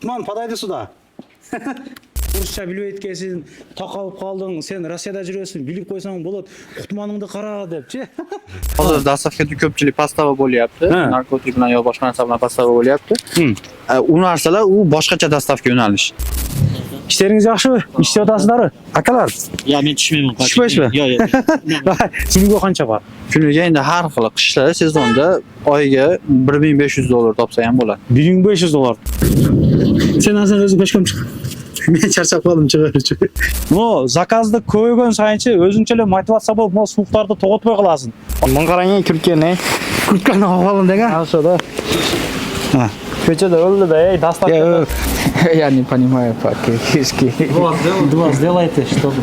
Кутман, подойди сюда. Орысша билбейт экенсиң, такалып калдың, сен Россияда жүрөсүң, билип койсоң болот. Кутманыңды кара депчи. Hozir dastavkada ko'pchilik pastava bo'lyapti. Ha. Narkotik bilan yo boshqa narsa bilan pastava bo'lyapti. U narsalar u boshqacha dastavka yo'nalish. İşleriniz yaxshimi? İşte otasizlarmi? Akalar. Ya men tushmayman. Tushmaysizmi? Yo'q. Kuniga qancha bor? Kuniga endi har xil qishlar sezonda oyiga $1500 topsa ham bo'ladi. $1500. Sen azan o'zing peshkom chiq. Men charchab qoldim chiqarish. No, zakazды көйгөн сайынчы өзүңчө эле мотивация болуп, могу сууктарды тоготпой каласың. Мын караң күрткени. Куртканы алып деген. Ошо да. Көчөдө өлдү да, доставка. Я не понимаю по-киргизски. Вот, сделайте, чтобы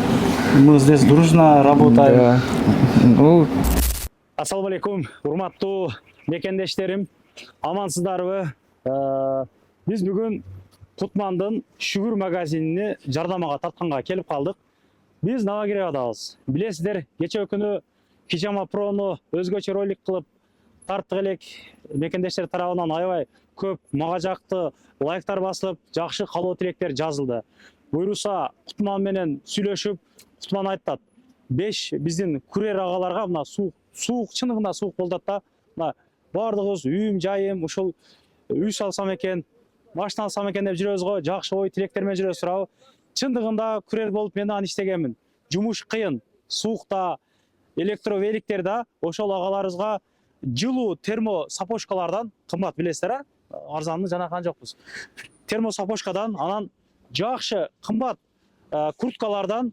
мы здесь дружно работаем. Ну, Ассаламу алейкум, урматтуу мекендештерим. Амансыздарбы? Биз бүгүн Кутмандын Шүгүр магазинини жардамага тартканга келип калдык. Биз Новогребадабыз. Билесиздер, кече күнү Пижама Прону өзгөчө ролик кылып тарттык элек. Мекендештер тарабынан аябай көп мага жакты лайктар басылып, жакшы каалоо тилектер жазылды. Буйруса Кутман менен сүйлөшүп, Кутман айтат, 5 биздин курьер агаларга мына суук чыныгында суук болдот да. Мына бардыгыбыз үйүм жайым, ушул үй салсам экен, машина алсам экен деп жүрөбүз го, жакшы ой тилектер менен жүрөбүз туурабы. Чындыгында курьер болуп мен аны иштегенмин. Жумуш кыйын, суукта, электровеликтер да ошол агаларыбызга жылуу термо сапожкалардан кымбат билесиздер, а? Арзанын жанаган жокпуз. Термо сапожкадан, анан жакшы кымбат курткалардан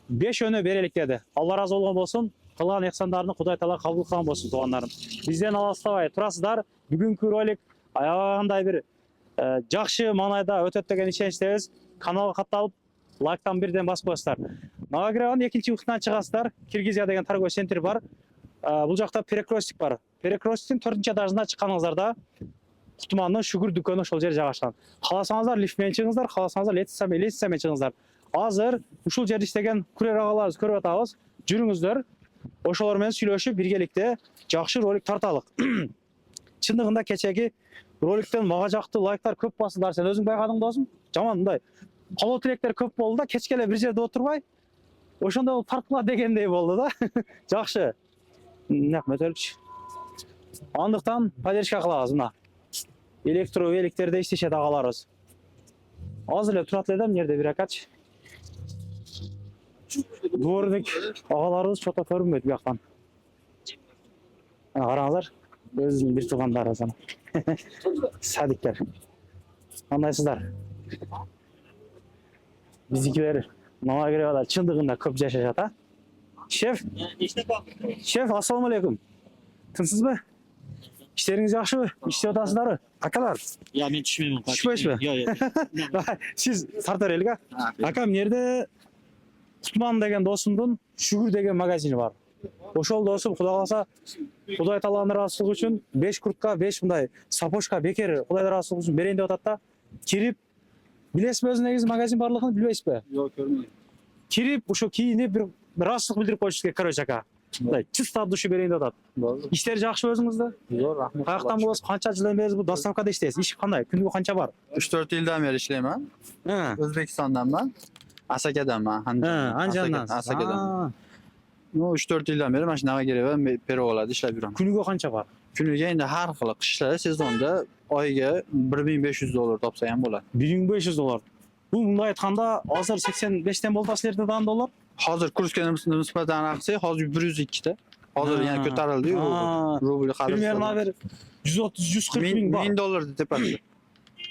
5 өнө берелик деди. Алла разы болгон болсун. Кылган эхсандарын Кудай Таала кабыл кылган болсун туугандарым. Бизден алыстабай турасыздар. Бүгүнкү ролик аябагандай бир жакшы маанайда өтөт деген ишеничтебиз. Каналга катталып, лайктан бирден басып коесуздар. Новогребадын 2-выктан чыгасыздар. Киргизия деген торговый центр бар. Бул жакта Перекрестик бар. Перекрестиктин 4-этажына чыкканыңыздарда Кутмандын Шүгүр дүкөнү ошол жер жайгашкан. Кааласаңыздар лифт менен чыгыңыздар, кааласаңыздар лестница менен чыгыңыздар. Азыр ушул жерде иштеген курьер агаларыбыз көрүп атабыз. Жүрүңүздөр. Ошолор менен сүйлөшүп биргеликте жакшы ролик тарталык. Чындыгында кечеги роликтен мага жакты лайктар көп басылдар. Сен өзүң байкадың досум? Жаман мындай. Каалоо тилектер көп болду да, кечке эле бир жерде отурбай, ошондо тартыла дегендей болду да. Жакшы. Рахмет өлчү. Андыктан поддержка кылабыз мына. Электровеликтерде иштешет агаларыбыз. Азыр эле турат эле да, мына жерде бир акач. Дворник агаларыбыз чото көрүнбөйт бияктан. Караңыздар, өзүнүн бир туугандары азан. Садиктер. Кандайсыздар? Биздикилер Новогребада чындыгында көп жашашат, а? Шеф? Шеф, ассаламу алейкум. Тынсызбы? İşleriniz yaxşımı? İşte otasızları. Akalar. Ya men tushmayman. Tushmaysizmi? Yo'q. Siz tartar elga. Akam nerede Kutman деген досумдун Шүгүр деген магазини бар. Ошол досум Кудай кааласа, Кудай Тааланын ыраазычылыгы үчүн 5 куртка, 5 мындай сапожка бекер Кудайдын ыраазычылыгы үчүн берейин деп атат да. Кирип, билесизби өзү негизи магазин барлыгын билбейсизби? Yo'q, ko'rmayman. Кирип, ошо кийинип бир ыраазычылык билдирип коюшубуз керек, короче ака. Мындай чисто от души берейин деп атат. Иштер жакшы өзүңүздө? Yo'q, rahmat. Каяктан болосуз? Канча жыл эмес бул доставкада иштейсиз? Иш кандай? Күнүгө канча бар? 3-4 yildan beri ishlayman. O'zbekistondanman. Asakadanman. Anjandan. Asakadan. 3-4 yildan beri mana shu Novogreba Perovolada ishlab yuraman. Күнүгө канча бар? Kuniga endi har xil qishlar sezonda oyiga $1500 topsa ham bo'ladi. $1500. Бул мындай айтканда азыр 85тен болду силерде дан доллар. Hozir kursga nisbatan aqsak, hozir 102 ta. Hozir yana ko'tarildi, rubl qarz. Примерно bir 130-140 ming бар. $1000 tepasida.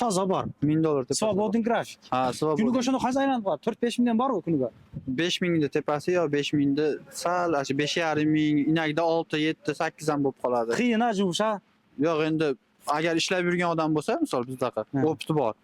Таза бар. $1000 tepasida. Свободный график. Ha, svobodniy. Күнүгө ошондо канча айланып калат? 4-5 миңден барбы күнүгө? 5000 da tepasi yo 5000 da sal, 5,5 ming, inakda 6, 7, 8 ham bo'lib qoladi. Qiyin a jumush a? Yo'q, endi agar ishlab yurgan odam bo'lsa, misol bizdaqa, opti bor.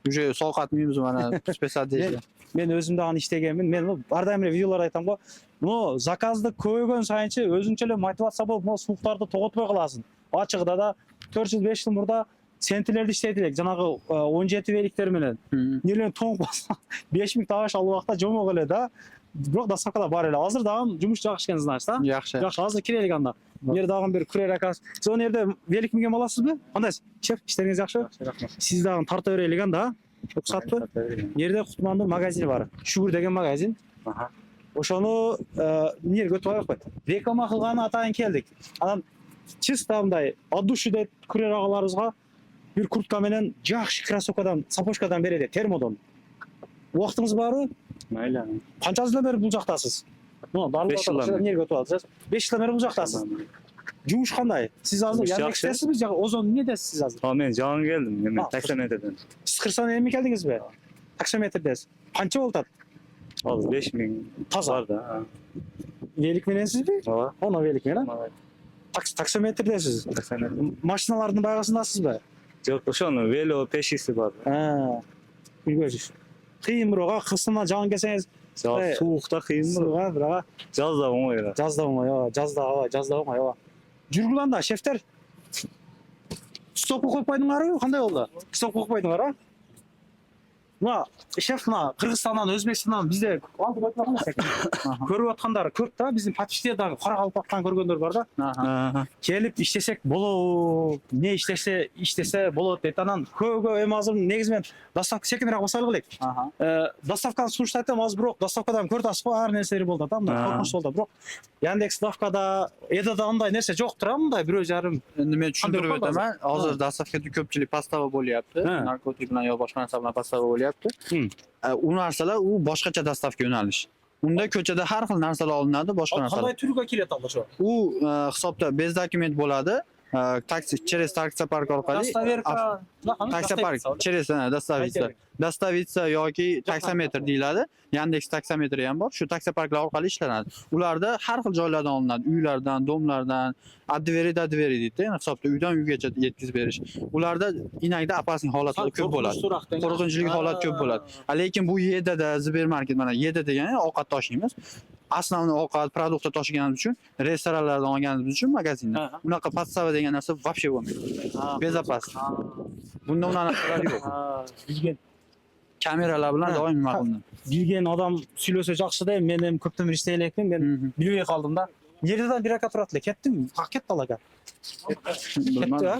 Уже sovqatmaymiz mana spesialist. Men өзүм дагы иштегенмин. Мен ар дайым эле видеолар айтам го. Но заказды көйгөн сайынчы өзүңчө эле мотивация болуп, могу сууктарды тоготпой каласың. Ачыгында да 4-5 жыл мурда центрлерди иштейт элек, жанагы 17 великтер менен. Нелен тоңуп калса 5000 табаш ал убакта жомок эле да. Бирок доставкада бар эле. Азыр дагы жумуш жакшы экен, значит, а? Жакшы. Жакшы, азыр кирелик анда. Мер дагы бир курьер акас. Сиз ал жерде велик минген боласызбы? Кандай? Шеф, иштериңиз жакшыбы? Рахмат. Сиз дагы тарта берелик анда. рұқсатпы? Ерде Кутмандын магазини бар. Шүгүр деген магазин. Ошону эмнеге өтүп алып койт. Реклама кылганы атайын келдик. Анан чисто мындай от души деп көрөр агаларыбызга бир куртка менен жакшы кроссовкадан, сапожкадан берет, термодон. Убактыңыз барбы? Mayli. Канча жылдан бери бул жактасыз? Мына барлыгы 5 жылдан бери. эмнеге өтүп аласыз? 5 жылдан бери бул жактасыз. Жумуш кандай? Сиз азыр Жумуш Яндекстесизби? Озон эмнедесиз сиз азыр? Men жаңы келдим. Мен таксометрден. Сиз Кыргызстандан эми келдиңизби? Таксометрдесиз. Канча болуп атат? Азыр 5000 Таза. бар да. Велик мененсизби? Ооба. Оно велик менен. Таксометрдесиз. Таксометр. Машиналардын байгасындасызбы? Жок, ошону вело пешиси бар. Билбейсиз. Кыйын бирок, Кыргызстандан жагын келсеңиз, Суукта кыйын. сууга, бирок Жазда оңой. жазда оңой, ооба, жазда оңой, ооба. Жүргүл анда, шефтер. Стопко коюп койдуңарбы? Кандай болду? Стопко коюп койдуңар, а? Мына шеф мына Кыргызстандан, Өзбекстандан бизде алып койгон экен. Көрүп аткандар көп да, биздин подписчиктер дагы Каракалпактан көргөндөр бар да. Келип иштесек болобу, не иштесе болот дейт. Анан көбүгө эми азыр негизи мен доставка секинирээк басалы кылайык. Доставканы сунуштап айтам, азыр бирок доставкадан көрүп атасыз го, ар нерселери болот да, мындай коркунуч болот. Бирок Яндекс доставкада, Эдада андай нерсе жок тура, мындай 1,5. Endi men tushuntirib Qanday o'taman. Hozir dastavkada ko'pchilik pastava bo'lyapti. Ha. Narkotik bilan yo boshqa narsa bilan pastava bo'lyapti. U narsalar u boshqacha dastavka yo'nalish. Unda ko'chada har xil narsalar olinadi, boshqa narsalar. Кандай түргө келет ал ошо? U hisobda bez dokument bo'ladi. Taksi через taksopark orqali Доставка, taksopark через dostavitsa yoki taksometr deyiladi. Yandex taksometri ham bor. Shu taksoparklar orqali ishlanadi. Ularda har xil joylardan olinadi. Uylardan, domlardan, adveri deydi. Yani hisobda uydan uygacha yetkazib berish. Ularda inakda opasniy holatlar ko'p bo'ladi. Qo'rqinchli holat ko'p bo'ladi. Lekin bu Yedada supermarket mana Yeda degani ovqat tashiymiz. Основной ovqat produktlar tashiganimiz uchun, restoranlardan olganimiz uchun magazindan. Unaqa podstava degan narsa вообще bo'lmaydi. Bezopasniy. Bunda unaqa narsalar yo'q. Bilgen Kameralar bilan doim nima qilinadi. bilgen odam сүйлөсө жакшы да, мен эми көптөн бери иштей элекмин, мен билбей калдым да. Нерден бир ака турат эле, кеттим, как кетти ал ака? Кетти, а?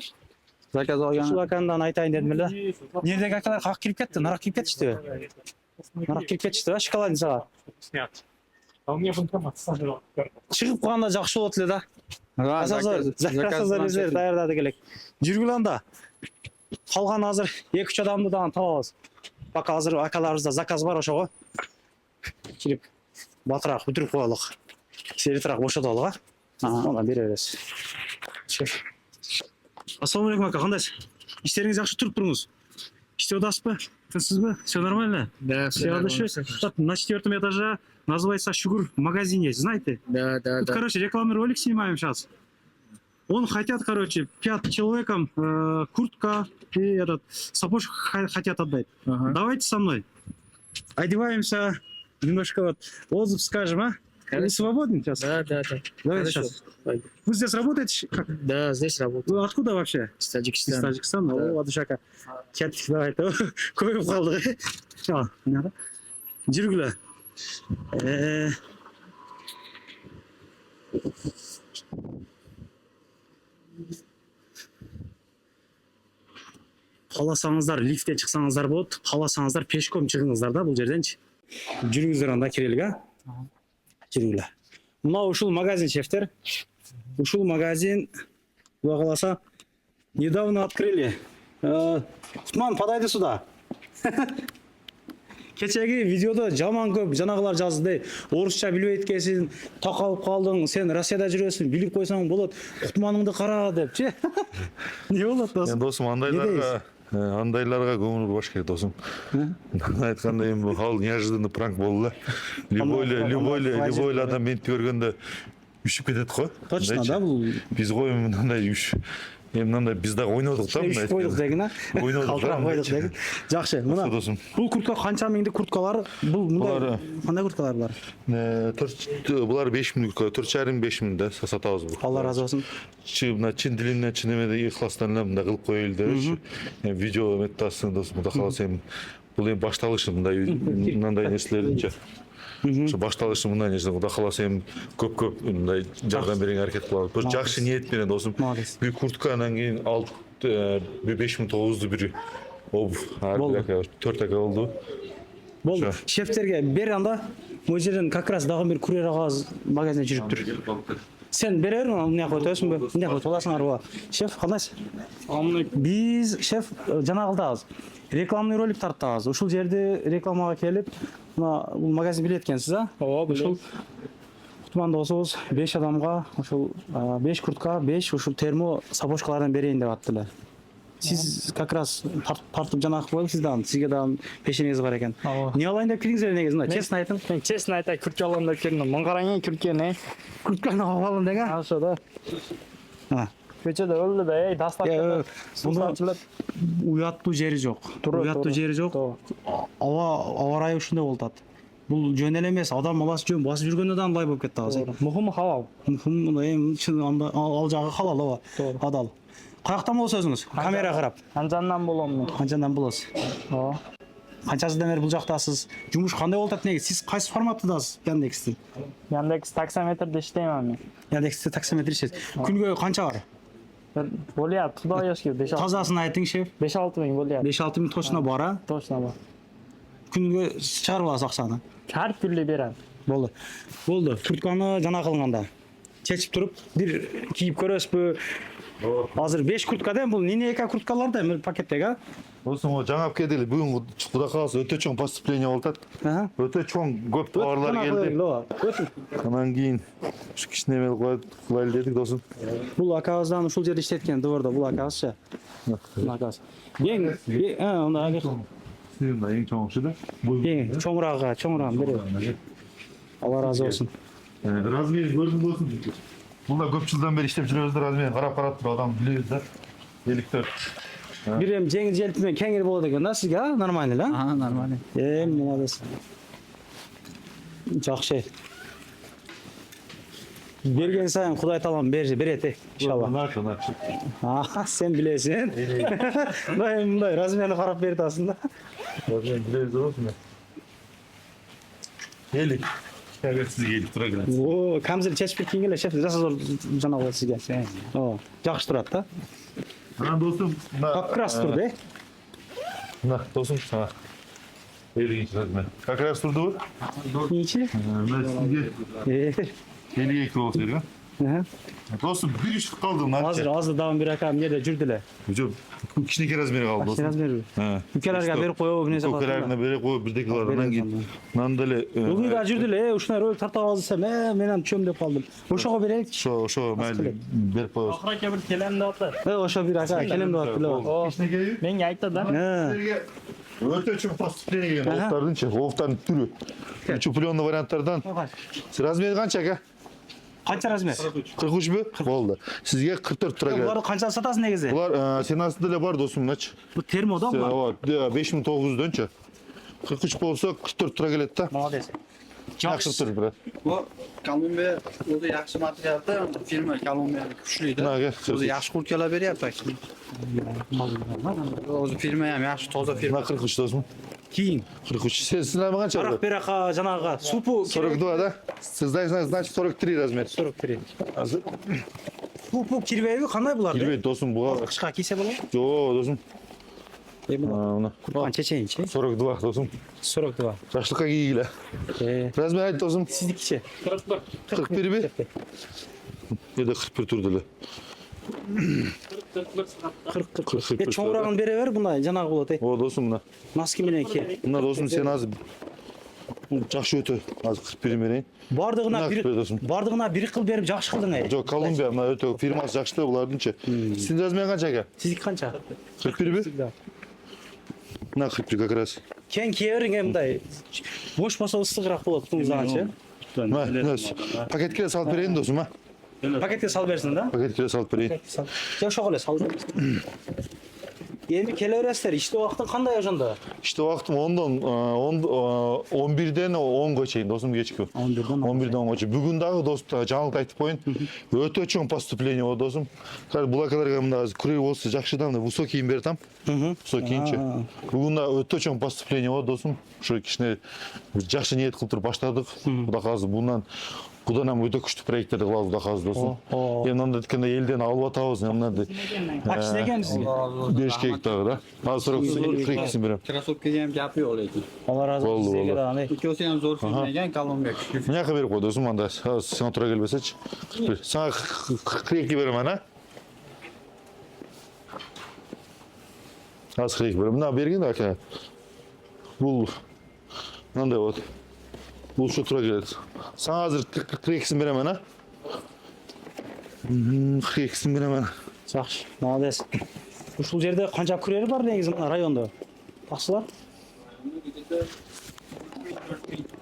Zakaz olgan. Ушул акандан айтайын дедим эле. Нердеги акалар как кирип кетти? Нарак кирип кетиштиби? Нарак кирип кетишти, а? Шоколадницага. А у меня банкомат сажал. Чыгып калганда жакшы болот эле да. Заказ даярдады келек. Жүргүл анда. Калган азыр 2-3 адамды дагы табабыз. Пока азыр акаларыбызда заказ бар ошого. Кирип батыраак бүтүрүп коелук. Серитирак бошотуп алык, а? Мына бере бересиз. Шеф. Ассаламу алейкум ака, кандайсыз? Иштериңиз жакшы туруп туруңуз. Иштеп атасызбы? Тынчсызбы? Всё нормально? Да, Все отдыши. На 4-м этаже называется Шугур магазин есть, знаете? Да. Тут, короче, рекламный ролик снимаем сейчас. Он хотят, короче, 5 человекам куртка и этот сапожку хотят отдать. Давайте со мной. Одеваемся, немножко вот отзыв скажем, а? Вы свободны сейчас? Да. Давайте Хорошо. сейчас. Вы здесь работаете? Как? Да, здесь работаю. Вы откуда вообще? Из Из Таджикистана. Таджикистана? О, Адушака. Кеттик, давайте. Коюп калдык. Жүргүлө. Кааласаңыздар лифтте чыксаңыздар болот, кааласаңыздар пешком чыгыңыздар да бул жерденчи. Жүрүңүздөр анда кирелик, а? Жүргүлө. Мына ушул магазин шефтер. Ушул магазин Кудай кааласа недавно открыли. Кутман, подойди сюда. Кечеги видеодо жаман көп жанагылар жазды. Орусча билбей эткенсиң, такалып калдың, сен Россияда жүрөсүң, билип койсоң болот. Кутманыңды кара депчи. Не болот досум? Досум андайларга көңүл бурбаш керек досум. Айткандай эми ал неожиданный пранк болду да. Любой адам мени көргөндө үшүп кетет го. Точно да бул. Биз го эми мындай мындай биз дагы ойнодук да Үш койдук деген, а? Ойнодук да. Деген. Жакшы, мына. Досум. Бул куртка канча миңдик курткалар? Бул мындай кандай курткалар бар? Булар 5000 куртка, 4,5-5 миңде сатабыз бул. Алла разы болсун. Мына чин дилимден чын эмеде ыхластан эле мындай кылып коелу дебичи. Видео эметасың досум, Кудай кааласа эми бул эми башталышы мындай нерселердинчи. Ошо башталышы мындай нерсе, Кудай кааласа эми көп мындай жардам берүүгө аракет кылабыз. Бир жакшы ниет менен досум. Бир куртка анан кийин 5900 бири Об, Болды. 4 aka oldu. Болды. Жо. Шефтерге бер анда. Бұл жерден как раз дагы бир курьер агабыз магазинде жүрүп тур. Sen бере берме, мына жака өтөсүңбү? Мына жака өтүп аласыңарбы? Шеф, кандайсыз? Биз шеф жанагылдабыз. Рекламный ролик тарттабыз. Ушул жерде рекламага келип, мына бул магазин билет экенсиз, а? Ооба, ушул Кутманда болсобуз 5 адамга ушул 5 куртка, 5 ушул термо сапожкалардан берейин деп аттылар. Siz как раз тартып жанагы коюп, сизге дагы пешенеңиз бар экен. Не алайын деп кирдиңиздер негизи мына, честно айтың. Мен честно айтайын, күртке аламын деп келдім. Мын қараңын күрткені. Куртканы алып алам деген. Ошо да. Ha. Көчөдө өлдү да, дастап. Бунда уяттуу жери жок. Уяттуу жери жок. Аба ырайы ушундай болуп атат. Бул жөн эле эмес, адам баласы жөн басып жүргөндө да андай болуп кетти азыр. Мухум халал. Эми чын ал жагы халал ооба. Адал. Каяктан болосуз өзүңүз? Камера карап. Анжандан болом мен. Канчадан болосуз? Ооба. Канчасыдан бери бул жактасыз? Жумуш кандай болуп атат негизи? Сиз кайсы форматтадасыз Яндекстин? Яндекс таксометрде иштейм мен. Яндексте таксометр иштейсиз. Күнгө канча бар? Болуят, Кудай ошкер 5-6. Тазасын айтың, шеф. 5-6 миң болуят. 5-6 миң точно бар, а? Точно бар. Күнгө чыгарып аласыз акчаны. Ар күнлү берем. Болду. Болду. Куртканы жана кылганда чечип туруп бир кийип көрөсүзбү? Азыр 5 куртка да, бул линейка курткалар да эми пакеттеги, а? Досым, жаңап келдик эле. Бүгүн Кудай кааласа өтө чоң поступление болуп атат. Өтө чоң көп товарлар келди. Анан кийин ушу кичине эмел кылайлы дедик, досум. Бул акабыздан ушул жерде иштеткен двордо, бул акабызчы. Бул акабыз. Онда али. Сизин да эң чоң ушу да. Эң чоңурагы берет. Алла разы болсун. Размер көрдүң досум. Бунда көп жылдан бери иштеп жүрөбүз да, размерин карап туруп адам билебиз да. 54. Бир эми жеңил желпимен кеңири болот экен да сизге, а? Нормально эле, а? Нормально. Молодец. Жакшы. Берген сайын Кудай таалам берет, иншалла. Сен билесиң. Мындай размерни карап берип атасың да. Билебиз досум. Келик. Сизге келип тура келет. О, камзел чечип кийингеле, шеф, жасазор жана болот сизге. О, жакшы турат да. Анан досум, Как раз турду, э? мына досум, 50 размер. Как раз турду? Нече? Мен сизге 52 болсо керек, а? Досум, бир иш калды мынанча. Азыр дагы бир акам жерде жүрдү эле. Жок, кичинекей размери калды досум. Размери. Ha. Ülkelerge berip koyup эмнесе кылат. Ülkelerine berip koyup birdeki var. Ondan keyin manda эле Бүгүн да жүрдү эле, ушундай рөл тартап алып десем, мен аны чөм деп калдым. Ошого берейик. ошо майли берип коебуз. Ахыракка бир келем деп атты. Ошо бир ака келем деп аттылар. Кичинекей. Менге айтты да. Өтө чоң поступление деген офтардынчы, офтардын түрү. Чупленный варианттардан. Размери канча ака? Канча размер? 43 бі? Болды. Сізге 44 тұра келеді. Буларды канча сатасың негизи? Бұлар сенасында эле бар досым, мыначы. Бу термо да булар? 5900-дөнчө. 43 болсо 44 тұра келеді да. Молодец. Жакшы тұр, брат. Bu Kolumbiya o'zi yaxshi materialda, firma Kolumbiya kuchli-da. O'zi yaxshi kurtkalar beryapti. O'zi firma ham yaxshi, toza firma. 43 досым. Кийин. 43. Sizin ama kaç Арак aldı? бер ака жанагы супу 42, да? Siz значит 43 размер. 43. Hazır. Супу кирбейби? Кандай булар? Girmeyin dostum bu. Кышка кийсе болобу? Yo dostum. Эми Ona. курткан чечейинчи. 42 dostum. 42. Жакшылыкка кийгиле. Размер айт достum. Сиздикичи? 41 би? Эде 41 турду эле. 40. Чоңурагын бере бер, мындай жанагы болот, О достum мына. Носки менен ки. Мына достum сен азыр жакшы өтө. Азыр 41 берейин. Бардыгына бир кыл берип жакшы кылдың, Жок, Колумбия мына өтө фирмасы жакшы да булардынчы. Сиздин размер канча ака? Сиздики канча? 41 би? Мына 41 как раз. Кен кие бериң мындай. Бош болсо ысыгыраак болот, кылыңызганчы. Пакетке салып берейин достum, а? Пакетке салып берсин да? Пакетке салып берейин. Ошого эле салып. Эми келе бересиздер, иштөө убактың кандай ошондо? İşte vaktim 11'den 10'ga çeyin dostum geçki. 11'den 11'den 10'ga çeyin. Bugün daha dostum жаңылык айтып коюн. Өтө чоң поступление о достum. Қазір булакаларга мында күрөй болсо жакшыдан высокий бердим. Высокийинчи. Бүгүн да өтө чоң поступление о достum. Ошо кичине жакшы ниет кылып туруп баштадык. Кудай кааласа бундан Будан ham өтө күчтүү проекттерди кылабыз Кудай кааласа досум. Эми мындай эткенде элден алып атабыз, мындай. Акча экен сизге. Бешкек дагы да. Азыр 42-син берем. Krossovkaga ham gapi yo'q lekin. Алла разы Болду, болсын сизге болду. дагы. Ikkovsi ham zo'r film ekan, Kolumbiya. Мына берип кой досум, анда сен тура келбесечи. Сага 42 берем ана. Аз 42 берем. Мына берген ака. Бул мындай болот. Бул ушу тура келет. Сага азыр 42-син берем ана. 42-син берем ана. Жакшы, молодец. Ушул жерде канча күрери бар негизи мына райондо? Таксылар?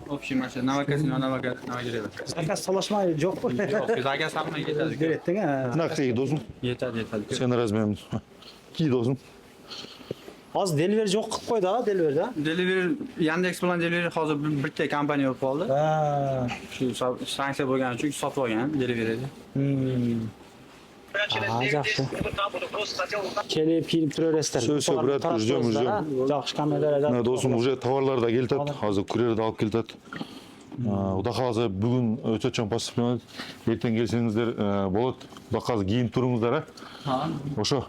Общий mana shu Novogorod. Заказ талашмай жокпу? Yo'q, zakaz hamma ketadi. Берет дең, а. Мына 42 досум. Yetadi. Сен размерин. Ки досум. Азыр деливер жок кылып койду, а, деливер да? Delivery Yandex bilan Delivery hozir bitta kompaniya bo'lib qoldi. Ha. Shu sanksiya bo'lgani uchun sotib olgan Delivery'ni. Жакшы. Келип кийинип тұра бересиздер. Всё, брат, ждем. Жакшы камера да. Мына досум уже товарлар да келтат. Азыр күрерди алып келтат. Кудай кааласа бүгүн өтө чоң поступление. Эртең келсеңиздер болот. Кудай кааласа кийинип туруңуздар, а? Ошо.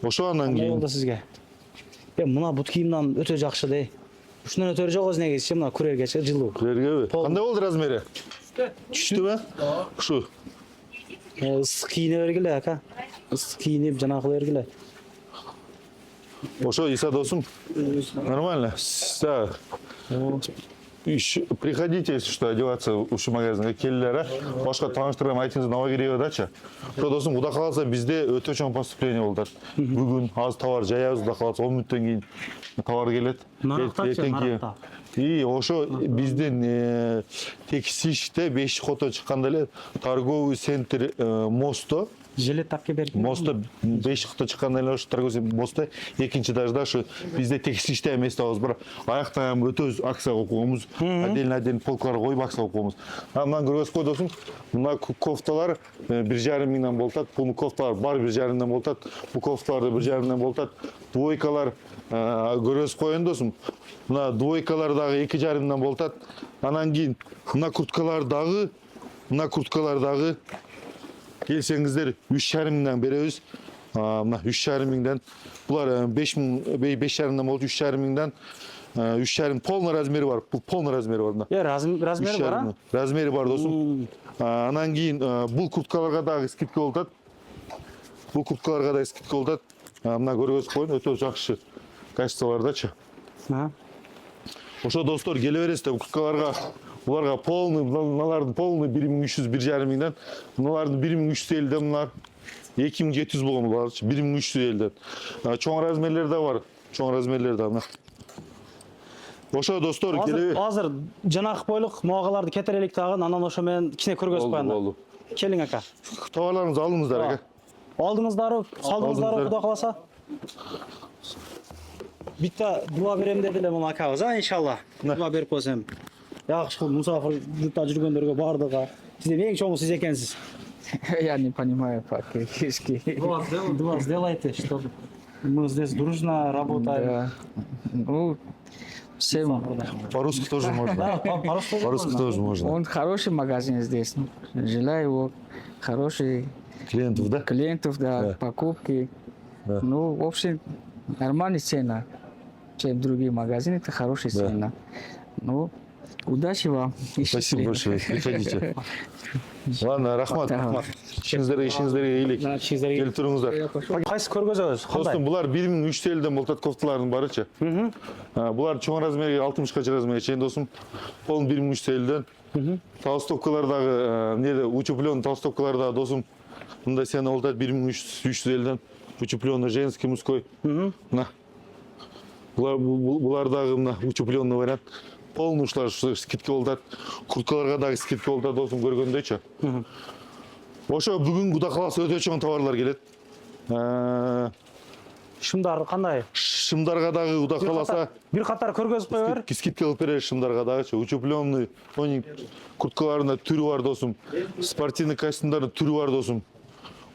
Ошо андан Кандай кийин. болду сизге? Мына бут кийимден өтө жакшы дей. Ушундан өтөрү жок өзү негизи, мына күрергечи жылуу. Күрергеби? Кандай болду размери? Түштүбү? Ушу. Ысык кийине бергиле, ака. Ысык кийинип жана кыла бергиле. Ошо Иса досум. Нормально. Да. Приходите, если что, одеваться ушу магазинге келдилер, а? Башка тааныштырган айтыңыз Новогиреевдачы. Ошо досум, Кудай кааласа бизде өтө чоң поступление болду. Бүгүн аз товар жаябыз, Кудай кааласа 10 мүнөттөн кийин товар келет. Нарактачы, наракта. И ошо биздин текстильде 5 кото чыкканда эле торговый центр Мосто. Жилет тапке берди. Мосто 5 кото чыкканда эле ошо торговый Мосто экинчи этажда ошо бизде текстильде эмес табыз бар. Аякта эми өтө акция окугумуз, отдельно полкалар коюп акция окугумуз. Мына көргөз кой досум, мына кофталар 1,5 миңден болтат, бул кофталар бар 1,5 миңден болтат, бул кофталар 1,5 миңден болтат, двойкалар көрөз коюн досум. Мына двойкалар дагы 2,5 миңден болтат. Анан кийин мына курткалар дагы келсеңиздер 3,5 миңден беребиз. Мына 3,5 миңден. Булар 5 миңден болот, 3,5 миңден. 3,5 полный размери бар. Бул полный размери бар мына. Размери бар, а? Размери бар досум. Анан кийин бул курткаларга дагы скидка болот. Мына көргөз коюн, өтө жакшы качестволардачы. Ошо достор келе бересиздер курткаларга. Буларга полный, мыналардын полный 1,300, 1,5 миңден. Мыналардын 1,350 мыналар 2,700 болгон буларчы, 1,350. Чоң размерлер да бар. Чоң размерлер да мына. Ошо достор келе. Азыр жанакы бойлук могаларды кетирелик дагы, анан ошо менен кичине көргөзүп коелу. Болду. Келиң ака. Товарларыңызды алдыңыздар ака. Алдыңыздар, салдыңыздар, Кудай кааласа. Битта дуа берем деди эле мына акабыз, а иншалла. Дуа берип койсом. Жакшы мусафир журтта жүргөндөргө бардыга. Сиздин эң чоңу сиз экенсиз. Я не понимаю по-киргизски. Дуа сделайте, чтобы мы здесь дружно работаем. Да. Ну, всем. По-русски тоже можно. По-русски тоже можно. Он хороший магазин здесь. Желаю его хороших Клиентов, да? клиентов, да, покупки. Да. Ну, в общем, нормальная цена. Чем другие магазины, это хорошая цена. Ну, удачи вам. Спасибо большое. Приходите. Ладно, рахмат. Ишиңиздерге элек. Келип туруңуздар. Кайсы көргөзөбүз? Достум, булар 1,350 болтат кофталардын барычы. Булар чоң размери 60 размери чейин достум. Полн 1,350. Толстовкалар дагы эмнеде учуплён толстовкалар да достум. Мындай сена болтат 1,350. Учупленный женский, мужской. На. Булар дагы мына учупленный вариант. Полный ушлар скидка болтат. Курткаларга дагы скидка болтат достум көргөндөйчү. Ошо бүгүн Кудай кааласа өтө чоң товарлар келет. Шымдар кандай? Шымдарга дагы Кудай кааласа Бир катар көргөзүп кое бер. скидка кылып беребиз шымдарга дагычы. Учупленный тоник курткаларында түрү бар достум. Спортивный костюмдардын түрү бар достум.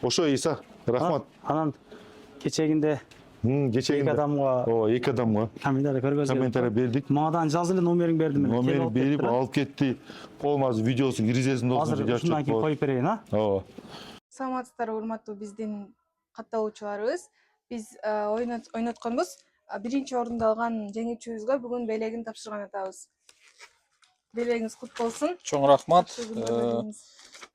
Ошо Иса, рахмат. Анан кечегинде Кечегинде. адамга Ооба, 2 адамга комментарий көргөзгөн. комментарий бердик. Мадан жазып эле номериңди бердим. Номер берип алып кетти. Колума азыр видеосу киргизесиң досум. Азыр ушундан кийин коюп берейин, а? Ооба. Саламатсыздарбы, урматтуу биздин катталуучуларыбыз. Биз ойнотконбуз. Биринчи орунду алган жеңүүчүбүзгө бүгүн белегин тапшырган атабыз. Белегиңиз кут болсун. Чоң рахмат. Жакшы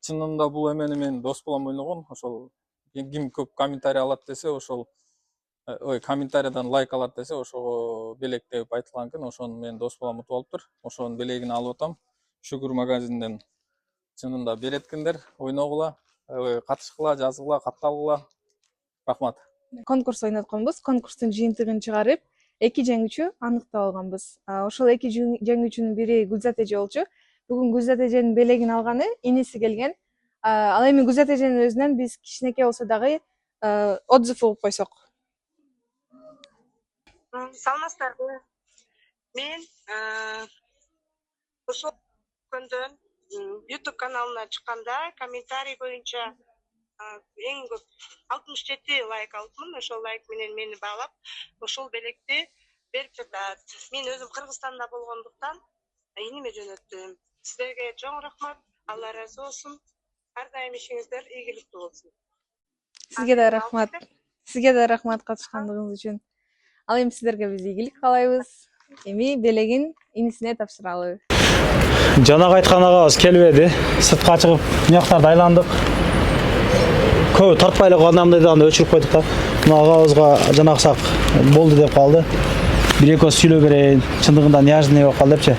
Чынында бул эмени мен дос болом ойногон. Ошол ким көп комментарий алат десе, ошол комментарийдан лайк алат десе, ошого белек деп айтылган экен. Ошону мен дос болом утуп алыптыр. Ошонун белегин алып атам. Шүгүр магазинден чынында береткиндер, ойногула, катышкыла, жазгыла, катталгыла. Рахмат. конкурс ойнотконбуз. Конкурстун жыйынтыгын чыгарып, 2 жеңүүчү аныктап алганбыз. Ошол 2 жеңүүчүнүн бири Гүлзат эже болчу. Бүгүн Гүлзат эженин белегин алганы иниси келген. Ал эми Гүлзат эженин өзүнөн биз кичинекей болсо дагы отзыв угуп койсок. Саламатсыздарбы. Мен ошол күндөн YouTube каналына чыкканда комментарий боюнча эң көп 67 лайк алдым. Ошол лайк менен мени баалап, ошол белекти берип жатат. Мен өзүм Кыргызстанда болгондуктан иниме жөнөттүм. Сиздерге чоң рахмат. Алла разы болсун. Ар дайым ишиңиздер ийгиликтүү болсун. Сизге да рахмат. Сизге да рахмат катышкандыгыңыз үчүн. Ал эми сиздерге биз ийгилик каалайбыз. Эми белегин инисине тапшыралы. Жанагы айткан агабыз келбеди. Сыртка чыгып, мыяктарды айландык. Көп тартпай эле калгандамды да өчүрүп койдук да. Мына агабызга жанаксак болду деп калды. Бир-эки сөз сүйлөп берейин. Чындыгында неожиданный болуп калды депчи.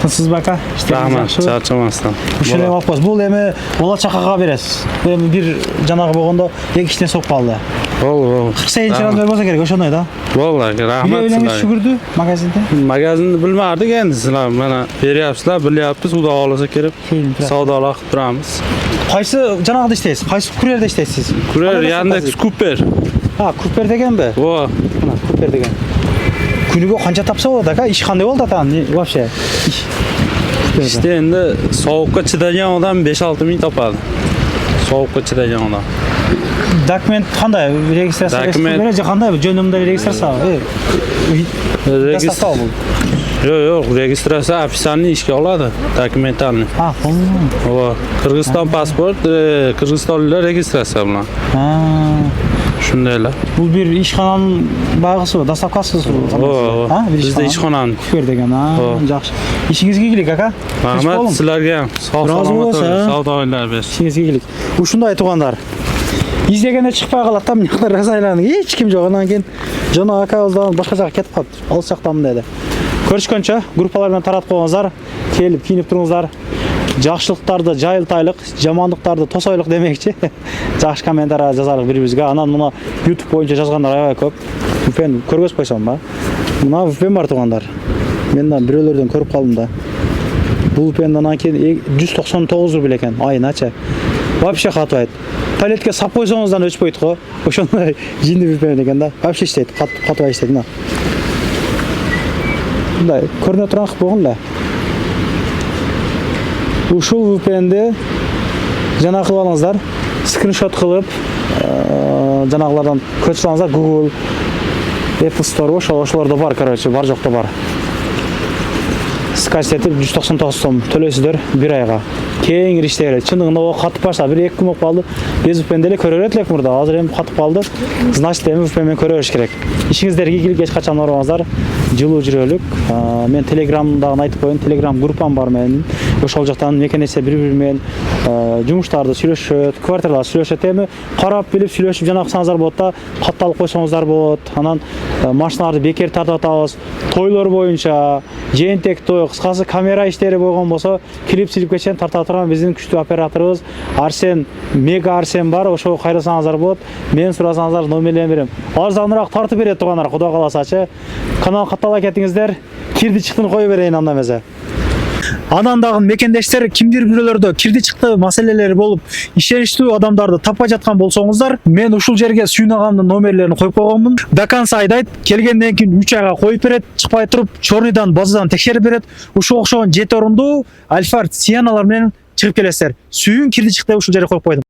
Тынчсызбы ака? Рахмат, чачамастан. Ушуну алып коесуз. Бул эми болочакка бересиз. Эми бир жанагы болгондо 2 кичине соп калды. Болду. 48 размер болсо керек, ошондой да. Болду, рахмат Билебиңиз силерге. шүгүрдү магазинде? Магазинди билмадик энди силер мана беряпсызlar, биляпmiz, Xudo xolasa kirib savdolar qilib turamiz. Кайсы жанагыда иштейсиз? Кайсы курьерде иштейсиз? Kurer Yandex Cooper. Купер дегенби? Во, Мына Купер деген. Күнүгө канча тапса болот ака? Иш кандай болду атам? Вообще. işte endi sovuqqa chidagan odam 5-6 ming topadi. Sovuqqa chidagan odam. Dokument qanday? Registratsiya Dokument- же qanday? Жөнүмдө registratsiya. Registratsiya bu. Yo'q, registratsiya официальный ishga oladi, dokumentalniy. Vo, Qirg'iziston pasport, Qirg'izistonliklar registratsiya bilan. Shundaylar. Bu bir ishxonanın bag'isi, dastavkasi. Bizda ishxonamiz. Kuper degan. Yaxshi. Ishingizga ig'lik aka. Rahmat sizlarga ham. Sog' salomat bo'ling. Savdolar bersin. Ishingizga ig'lik. Ушундай туугандар. İzlegende çıkpay kalat da mıyaklar razaylandı. Hiç kim yok. Ondan keyin Жана акабыздан башка жака кетип калды. Алыс жактамын деди. Көрүшкөнчө группалар менен таратып коюңуздар, келип кийинип туруңуздар. Жакшылыктарды жайылтайлык, жамандыктарды тосойлук демекчи. Жакшы комментарий жазайлык бири-бирибизге. Анан мына YouTube боюнча жазгандар аябай көп. VPN көргөзүп койсом ба. Мына VPN бар туугандар. Мен да бирөөлөрдөн көрүп калдым да. Бул VPN-дан кийин 199 рубль экен айыначы. Вообще катбайт. Палетке сап койсоңуздан өчпөйт го. Ошондой жинди VPN экен да. Вообще иштейт, катбай иштейт мына. Мындай көрүнө турган болгон эле. Ушул VPN-де жана кылып алыңыздар, скриншот кылып, жанагылардан көчүрүп алыңыздар. Google, Apple Store ошолордо бар, короче, бар жокто бар. Скачать этип 199 сом төлөйсүздөр бир айга. Кеңири иштейбер. Чындыгында о катып башла, 1-2 күн болуп калды. Без VPN деле көрө берет элек мурда. Азыр эми катып калды. Значит, эми VPN менен көрө бериш керек. Ишиңиздерге ийгилик эч качан оорубаңыздар. Жылуу жүрөлүк. Мен Telegramдагы айтып коеюн, Telegram группам бар менин. Ошол жактан мекенесе бири-бири менен жумуштарды сүйлөшөт, квартиралар сүйлөшөт. Эми карап билип сүйлөшүп жана кылсаңыздар болот да, катталып койсоңуздар болот. Анан машиналарды бекер тартып атабыз. Тойлор боюнча, жээнтек той, кыскасы камера иштери болгон болсо, клип-силипке чейин тарта турган биздин күчтүү операторубуз Арсен, Мега Арсен бар. Ошого кайрылсаңыздар болот. Мен сурасаңыздар номерлерин берем. Арзаныраак тартып берет туугандар, Кудай кааласачы. Канал каттала кетиңиздер. Кирди чыктыны кое берейин анда эмесе. Анан дагы мекендештер кимдир бирөөлөрдө кирди чыкты маселелери болуп, ишеничтүү адамдарды таппай жаткан болсоңуздар, мен ушул жерге Сүйүн агамдын номерлерин коюп койгонмун. До конца айдайт, келгенден кийин 3 айга коюп берет, чыкпай туруп, чорныйдан, базадан текшерип берет. Ушул окшогон 7 орундуу Альфард Сианалар менен чыгып келесиздер. Сүйүн кирди чыкты ушул жерге коюп койдум.